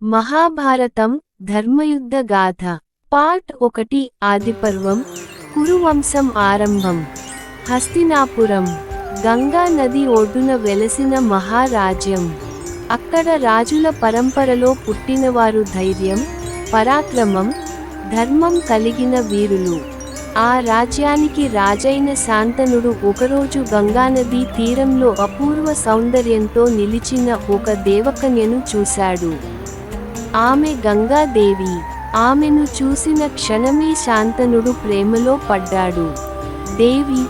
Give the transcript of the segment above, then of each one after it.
మహాభారతం ధర్మయుద్ధ గాథ పార్ట్ 1 ఆదిపర్వం కురువంశం ఆరంభం హస్తినాపురం గంగా నది ఒడ్డున వెలసిన మహారాజ్యం. అక్కడ రాజుల పరంపరలో పుట్టినవారు ధైర్యం, పరాక్రమం, ధర్మం కలిగిన వీరులు. ఆ రాజ్యానికి రాజైన శాంతనుడు ఒకరోజు గంగానదీ తీరంలో అపూర్వ సౌందర్యంతో నిలిచిన ఒక దేవకన్యను చూశాడు. ఆమె గంగాదేవి. ఆమెను చూసిన క్షణమే శాంతనుడు ప్రేమలో పడ్డాడు. దేవి,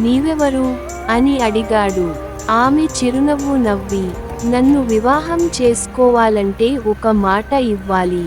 నీవెవరు అని అడిగాడు. ఆమె చిరునవ్వు నవ్వి, నన్ను వివాహం చేసుకోవాలంటే ఒక మాట ఇవ్వాలి.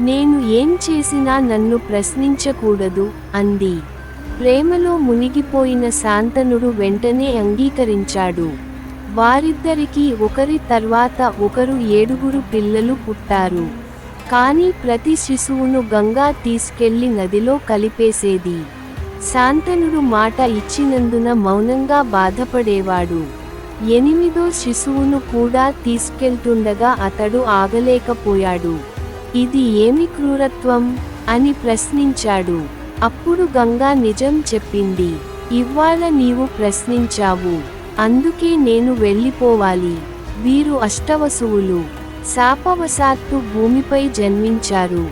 నేను ఏం చేసినా నన్ను ప్రశ్నించకూడదు అంది. ప్రేమలో మునిగిపోయిన శాంతనుడు వెంటనే అంగీకరించాడు. వారిద్దరికీ ఒకరి తర్వాత ఒకరు 7 పిల్లలు పుట్టారు. కానీ ప్రతి శిశువును గంగా తీసుకెళ్లి నదిలో కలిపేసేది. శాంతనుడు మాట ఇచ్చినందున మౌనంగా బాధపడేవాడు. 8వ శిశువును కూడా తీసుకెళ్తుండగా అతడు ఆగలేకపోయాడు. ఇది ఏమి క్రూరత్వం అని ప్రశ్నించాడు. అప్పుడు గంగా నిజం చెప్పింది. ఇవ్వాళ నీవు ప్రశ్నించావు, అందుకే నేను వెళ్ళిపోవాలి. వీరు అష్టవసువులు. శాపవశాత్తు భూమిపై జన్మించారు.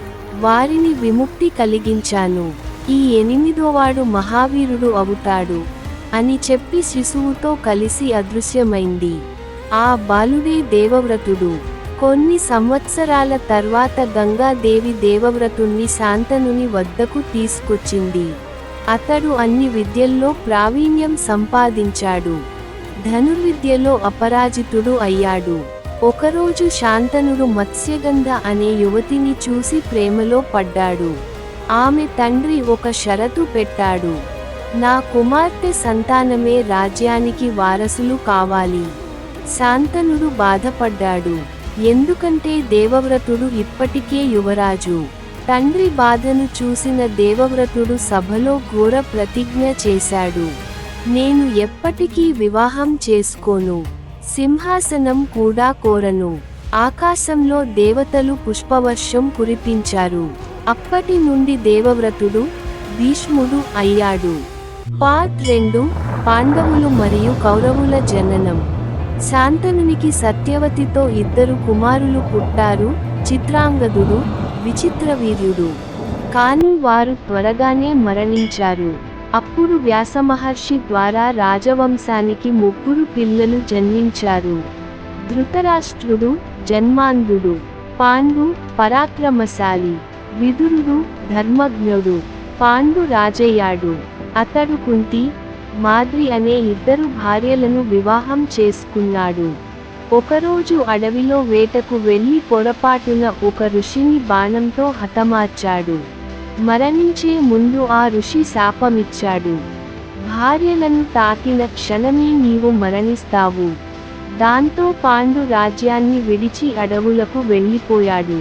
వారిని విముక్తి కలిగించాను. ఈ 8వవాడు మహావీరుడు అవుతాడు అని చెప్పి శిశువుతో కలిసి అదృశ్యమైంది. ఆ బాలుడే దేవవ్రతుడు. కొన్ని సంవత్సరాల తర్వాత గంగాదేవి దేవవ్రతుణ్ణి శాంతనుని వద్దకు తీసుకొచ్చింది. అతడు అన్ని విద్యల్లో ప్రావీణ్యం సంపాదించాడు. ధనుర్విద్యలో అపరాజితుడు అయ్యాడు. ఒకరోజు శాంతనుడు మత్స్యగంధ అనే యువతిని చూసి ప్రేమలో పడ్డాడు. ఆమె తండ్రి ఒక షరతు పెట్టాడు. నా కుమార్తె సంతానమే రాజ్యానికి వారసులు కావాలి. శాంతనుడు బాధపడ్డాడు. ఎందుకంటే దేవవ్రతుడు ఇప్పటికే యువరాజు. తండ్రి బాధను చూసిన దేవవ్రతుడు సభలో ఘోర ప్రతిజ్ఞ చేశాడు. నేను ఎప్పటికీ వివాహం చేసుకోను. సింహాసనం కూడా కోరను. ఆకాశంలో దేవతలు పుష్పవర్షం కురిపించారు. అప్పటి నుండి దేవవ్రతుడు భీష్ముడు అయ్యాడు. పార్ట్ 2 పాండవులు మరియు కౌరవుల జననం. శాంతనునికి సత్యవతితో 2 కుమారులు పుట్టారు, చిత్రాంగదుడు, విచిత్రవీర్యుడు. కానీ వారు త్వరగానే మరణించారు. అప్పుడు వ్యాసమహర్షి ద్వారా రాజవంశానికి 3 పిల్లలు జన్మించారు. ధృతరాష్ట్రుడు జన్మాంధుడు, పాండు పరాక్రమశాలి, విదురుడు ధర్మజ్ఞుడు. పాండు రాజయ్యాడు. అతడు కుంతి, మాద్రి అనే 2 భార్యలను వివాహం చేసుకున్నాడు. ఒకరోజు అడవిలో వేటకు వెళ్లి పొరపాటున ఒక ఋషిని బాణంతో హతమార్చాడు. మరణించే ముందు ఆ ఋషి శాపమిచ్చాడు. భార్యలను తాకిన క్షణమే నీవు మరణిస్తావు. దాంతో పాండు రాజ్యాన్ని విడిచి అడవులకు వెళ్ళిపోయాడు.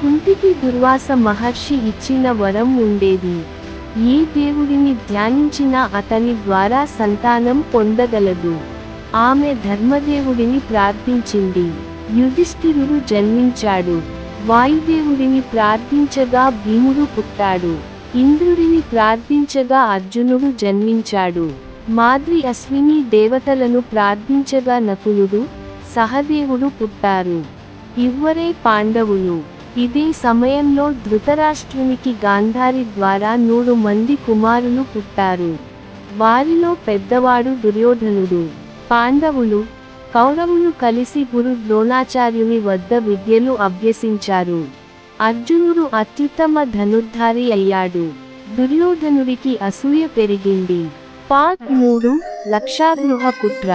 కుంతికి దుర్వాస మహర్షి ఇచ్చిన వరం ఉండేది. ఏ దేవుడిని ధ్యానించినా అతని ద్వారా సంతానం పొందగలదు. ఆమె ధర్మదేవుడిని ప్రార్థించింది. యుధిష్ఠిరుడు జన్మించాడు. వాయుదేవుడిని ప్రార్థించగా భీముడు పుట్టాడు. ఇంద్రుడిని ప్రార్థించగా అర్జునుడు జన్మించాడు. మాద్రి అశ్విని దేవతలను ప్రార్థించగా నకులుడు, సహదేవుడు పుట్టారు. ఇవ్వరే పాండవులు. ఇదే సమయంలో ధృతరాష్ట్రునికి గాంధారి ద్వారా 100 మంది కుమారులు పుట్టారు. వారిలో పెద్దవాడు దుర్యోధనుడు. పాండవులు, కౌరవులు కలిసి గురు ద్రోణాచార్యుని వద్ద విద్యలు అభ్యసించారు. అర్జునుడు అత్యుత్తమ ధనుర్ధారి అయ్యాడు. దుర్యోధనుడికి అసూయ పెరిగింది. పార్ట్ 3 లక్షాగృహ కుట్ర.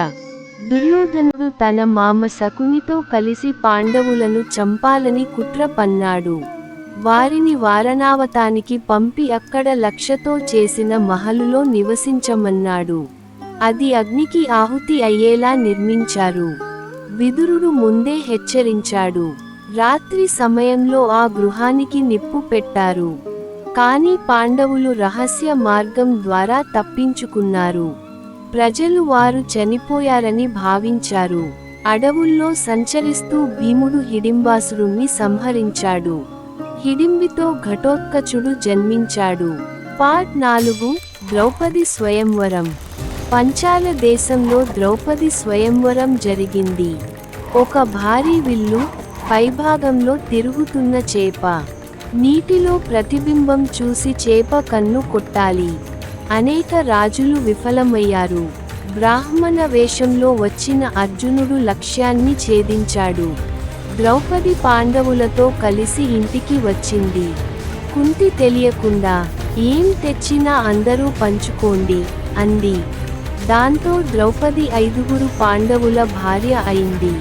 దుర్యోధనుడు తన మామ శకునితో కలిసి పాండవులను చంపాలని కుట్ర పన్నాడు. వారిని వారణావతానికి పంపి అక్కడ లక్షతో చేసిన మహలులో నివసించమన్నాడు. అది అగ్నికి ఆహుతి అయ్యేలా నిర్మించారు. విదురుడు ముందే హెచ్చరించాడు. రాత్రి సమయంలో ఆ గృహానికి నిప్పు పెట్టారు. కానీ పాండవులు రహస్య మార్గం ద్వారా తప్పించుకున్నారు. ప్రజలు వారు చనిపోయారని భావించారు. అడవుల్లో సంచరిస్తూ భీముడు హిడింబాసురుణ్ణి సంహరించాడు. హిడింబితో ఘటోత్కచుడు జన్మించాడు. పార్ట్ 4 ద్రౌపది స్వయంవరం. పంచాల దేశంలో ద్రౌపది స్వయంవరం జరిగింది. ఒక భారీ విల్లు, పైభాగంలో తిరుగుతున్న చేప. నీటిలో ప్రతిబింబం చూసి చేప కన్ను కొట్టాలి. అనేక రాజులు విఫలమయ్యారు. బ్రాహ్మణ వేషంలో వచ్చిన అర్జునుడు లక్ష్యాన్ని ఛేదించాడు. ద్రౌపది పాండవులతో కలిసి ఇంటికి వచ్చింది. కుంతి తెలియకుండా, ఏం తెచ్చినా అందరూ పంచుకోండి అంది. దాంతో ద్రౌపది 5 పాండవుల భార్య అయింది.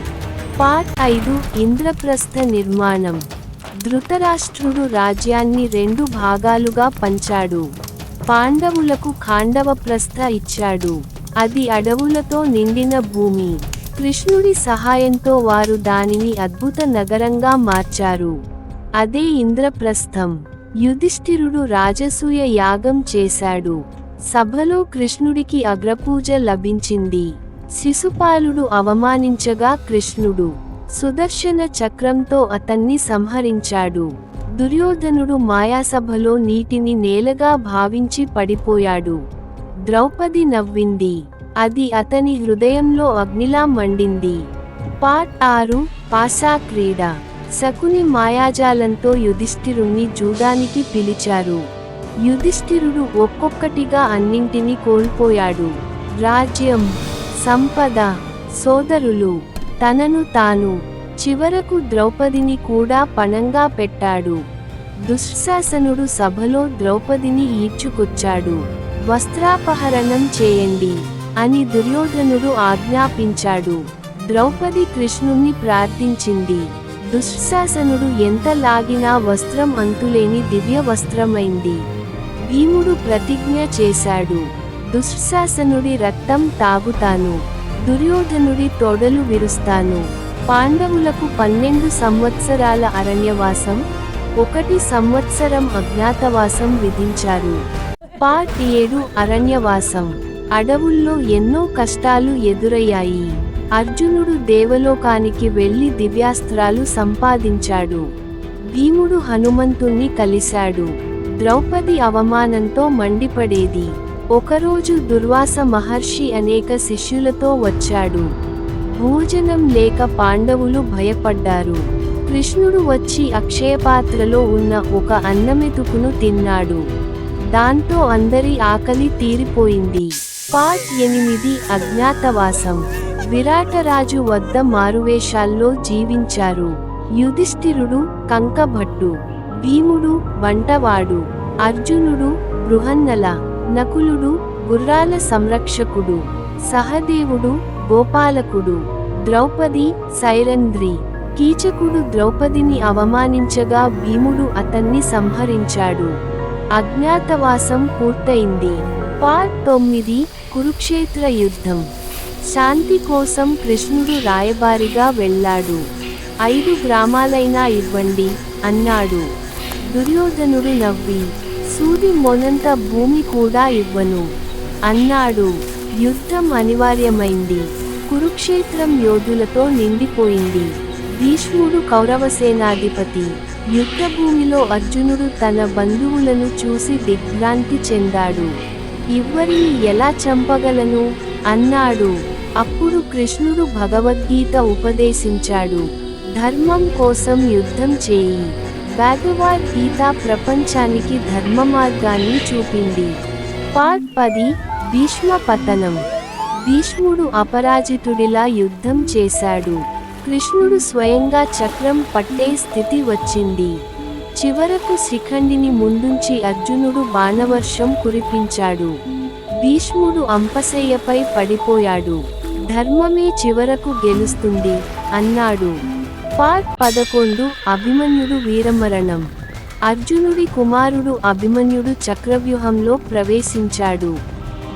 పార్ట్ 5 ఇంద్రప్రస్థ నిర్మాణం. ధృతరాష్ట్రుడు రాజ్యాన్ని 2 భాగాలుగా పంచాడు. పాండవులకు ఖాండవప్రస్థ ఇచ్చాడు. అది అడవులతో నిండిన భూమి. కృష్ణుడి సహాయంతో వారు దానిని అద్భుత నగరంగా మార్చారు. అదే ఇంద్రప్రస్థం. యుధిష్ఠిరుడు రాజసూయ యాగం చేశాడు. సభలో కృష్ణుడికి అగ్రపూజ లభించింది. శిశుపాలుడు అవమానించగా కృష్ణుడు సుదర్శన చక్రంతో అతన్ని సంహరించాడు. దుర్యోధనుడు మాయాసభలో నీటిని నేలగా భావించి పడిపోయాడు. ద్రౌపది నవ్వింది. అది అతని హృదయంలో అగ్నిలా మండింది. పార్ట్ 6 పాశా క్రీడ. శకుని మాయాజాలంతో యుధిష్ఠిరుణ్ణి జూదానికి పిలిచారు. యుధిష్ఠిరుడు ఒక్కొక్కటిగా అన్నింటినీ కోల్పోయాడు. రాజ్యం, సంపద, సోదరులు, తనను తాను, చివరకు ద్రౌపదిని కూడా పణంగా పెట్టాడు. దుశ్శాసనుడు సభలో ద్రౌపదిని ఈడ్చుకొచ్చాడు. వస్త్రాపహరణం చేయండి అని దుర్యోధనుడు ఆజ్ఞాపించాడు. ద్రౌపది కృష్ణుణ్ణి ప్రార్థించింది. దుశ్శాసనుడు ఎంత లాగినా వస్త్రం అంతులేని దివ్య వస్త్రమైంది. భీముడు ప్రతిజ్ఞ చేశాడు. దుశ్శాసనుడి రక్తం తాగుతాను, దుర్యోధనుడి తొడలు విరుస్తాను. పాండవులకు 12 సంవత్సరాల అరణ్యవాసం, 1 సంవత్సరం అజ్ఞాతవాసం విధించారు. పార్ట్ 7 అరణ్యవాసం. అడవుల్లో ఎన్నో కష్టాలు ఎదురయ్యాయి. అర్జునుడు దేవలోకానికి వెళ్లి దివ్యాస్త్రాలు సంపాదించాడు. భీముడు హనుమంతుణ్ణి కలిశాడు. ద్రౌపది అవమానంతో మండిపడేది. ఒకరోజు దుర్వాస మహర్షి అనేక శిష్యులతో వచ్చాడు. భోజనం లేక పాండవులు భయపడ్డారు. కృష్ణుడు వచ్చి అక్షయపాత్రలో ఉన్న ఒక అన్నమెతుకును తిన్నాడు. దాంతో అందరి ఆకలి తీరిపోయింది. పార్ట్ 8 అజ్ఞాతవాసం. విరాటరాజు వద్ద మారువేషాల్లో జీవించారు. యుధిష్ఠిరుడు కంకభట్టు, భీముడు వంటవాడు, అర్జునుడు బృహన్నల, నకులుడు గుర్రాల సంరక్షకుడు, సహదేవుడు గోపాలకుడు, ద్రౌపది సైరంధ్రి. కీచకుడు ద్రౌపదిని అవమానించగా భీముడు అతన్ని సంహరించాడు. అజ్ఞాతవాసం పూర్తయింది. పార్ట్ 9 కురుక్షేత్ర యుద్ధం. శాంతి కోసం కృష్ణుడు రాయబారిగా వెళ్ళాడు. 5 గ్రామాలైనా ఇవ్వండి అన్నాడు. దుర్యోధనుడు నవ్వి, సూది మొనంత భూమి కూడా ఇవ్వను అన్నాడు. యుద్ధం అనివార్యమైంది. కురుక్షేత్రం యోధులతో నిండిపోయింది. భీష్ముడు కౌరవసేనాధిపతి. యుద్ధభూమిలో అర్జునుడు తన బంధువులను చూసి దిగ్భ్రాంతి చెందాడు. ఇవ్వరిని ఎలా చంపగలను అన్నాడు. అప్పుడు కృష్ణుడు భగవద్గీత ఉపదేశించాడు. ధర్మం కోసం యుద్ధం చేయి. భగవద్గీత ప్రపంచానికి ధర్మ మార్గాన్ని చూపింది. పార్ట్ 10 భీష్మ పతనం. భీష్ముడు అపరాజితుడిలా యుద్ధం చేశాడు. కృష్ణుడు స్వయంగా చక్రం పట్టే స్థితి వచ్చింది. చివరకు శిఖండిని ముందుంచి అర్జునుడు బాణవర్షం కురిపించాడు. భీష్ముడు అంపశయ్యపై పడిపోయాడు. ధర్మమే చివరకు గెలుస్తుంది అన్నాడు. పార్ట్ 11 అభిమన్యుడు వీరమరణం. అర్జునుడి కుమారుడు అభిమన్యుడు చక్రవ్యూహంలో ప్రవేశించాడు.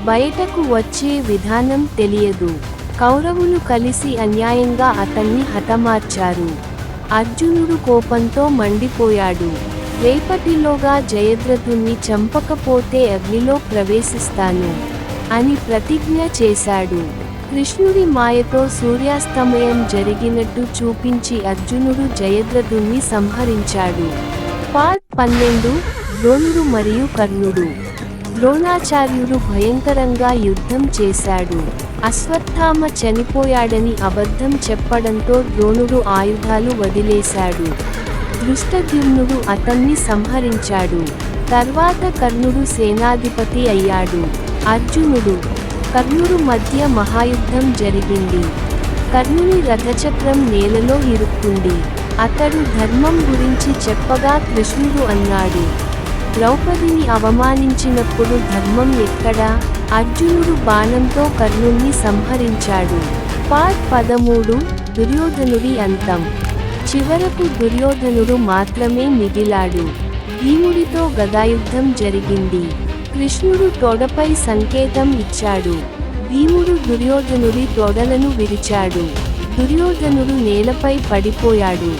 బయటకు వచ్చే విధానం తెలియదు. కౌరవులు కలిసి అన్యాయంగా అతన్ని హతమార్చారు. అర్జునుడు కోపంతో మండిపోయాడు. రేపటిలోగా జయద్రథుణ్ణి చంపకపోతే అగ్నిలో ప్రవేశిస్తాను అని ప్రతిజ్ఞ చేశాడు. కృష్ణుడి మాయతో సూర్యాస్తమయం జరిగినట్టు చూపించి అర్జునుడు జయద్రథుణ్ణి సంహరించాడు. పార్ట్ 12 ద్రోణుడు మరియు కర్ణుడు. ద్రోణాచార్యుడు భయంకరంగా యుద్ధం చేశాడు. అశ్వత్థామ చనిపోయాడని అబద్ధం చెప్పడంతో ద్రోణుడు ఆయుధాలు వదిలేశాడు. దృష్టద్యుమ్నుడు అతన్ని సంహరించాడు. తర్వాత కర్ణుడు సేనాధిపతి అయ్యాడు. అర్జునుడు, కర్ణుడు మధ్య మహాయుద్ధం జరిగింది. కర్ణుని రథచక్రం నేలలో ఇరుక్కుంది. అతడు ధర్మం గురించి చెప్పగా కృష్ణుడు అన్నాడు, ద్రౌపదిని అవమానించినప్పుడు ధర్మం ఎక్కడా? అర్జునుడు బాణంతో కర్ణుణ్ణి సంహరించాడు. పార్ట్ 13 దుర్యోధనుడి అంతం. చివరకు దుర్యోధనుడు మాత్రమే మిగిలాడు. భీముడితో గదాయుద్ధం జరిగింది. కృష్ణుడు తొడపై సంకేతం ఇచ్చాడు. భీముడు దుర్యోధనుడి తొడలను విరిచాడు. దుర్యోధనుడు నేలపై పడిపోయాడు.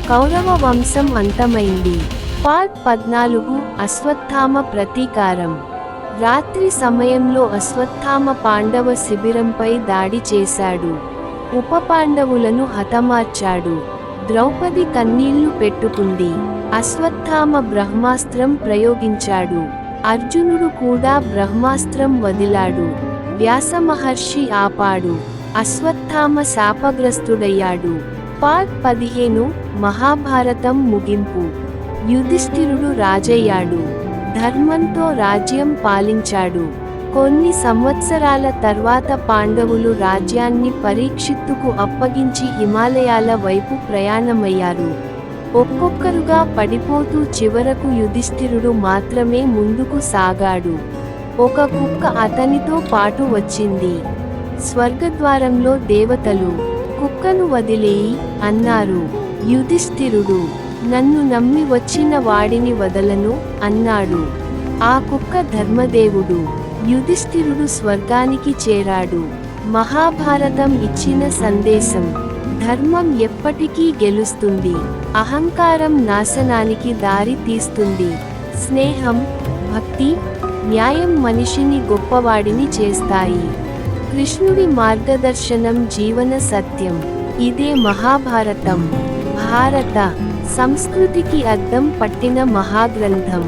కౌరవ వంశం అంతమైంది. పార్ట్ 14 అశ్వత్థామ ప్రతీకారం. రాత్రి సమయంలో అశ్వత్థామ పాండవ శిబిరంపై దాడి చేశాడు. ఉప పాండవులను హతమార్చాడు. ద్రౌపది కన్నీళ్లు పెట్టుకుంది. అశ్వత్థామ బ్రహ్మాస్త్రం ప్రయోగించాడు. అర్జునుడు కూడా బ్రహ్మాస్త్రం వదిలాడు. వ్యాసమహర్షి ఆపాడు. అశ్వత్థామ శాపగ్రస్తుడయ్యాడు. పార్ట్ 15 మహాభారతం ముగింపు. యుధిష్ఠిరుడు రాజయ్యాడు. ధర్మంతో రాజ్యం పాలించాడు. కొన్ని సంవత్సరాల తర్వాత పాండవులు రాజ్యాన్ని పరీక్షిత్తుకు అప్పగించి హిమాలయాల వైపు ప్రయాణమయ్యారు. ఒక్కొక్కరుగా పడిపోతూ చివరకు యుధిష్ఠిరుడు మాత్రమే ముందుకు సాగాడు. ఒక కుక్క అతనితో పాటు వచ్చింది. స్వర్గద్వారంలో దేవతలు, కుక్కను వదిలేయి అన్నారు. యుధిష్ఠిరుడు, నన్ను నమ్మి వచ్చిన వాడిని వదలను అన్నాడు. ఆ కుక్క ధర్మదేవుడు. యుధిష్ఠిరుడు స్వర్గానికి చేరాడు. మహాభారతం ఇచ్చిన సందేశం: ధర్మం ఎప్పటికీ గెలుస్తుంది. అహంకారం నాశనానికి దారి తీస్తుంది. స్నేహం, భక్తి, న్యాయం మనిషిని గొప్పవాడిని చేస్తాయి. కృష్ణుడి మార్గదర్శనం జీవన సత్యం. ఇదే మహాభారతం. భారత సంస్కృతికి అద్దం పట్టిన మహాగ్రంథం.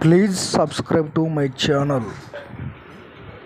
Please subscribe to my channel.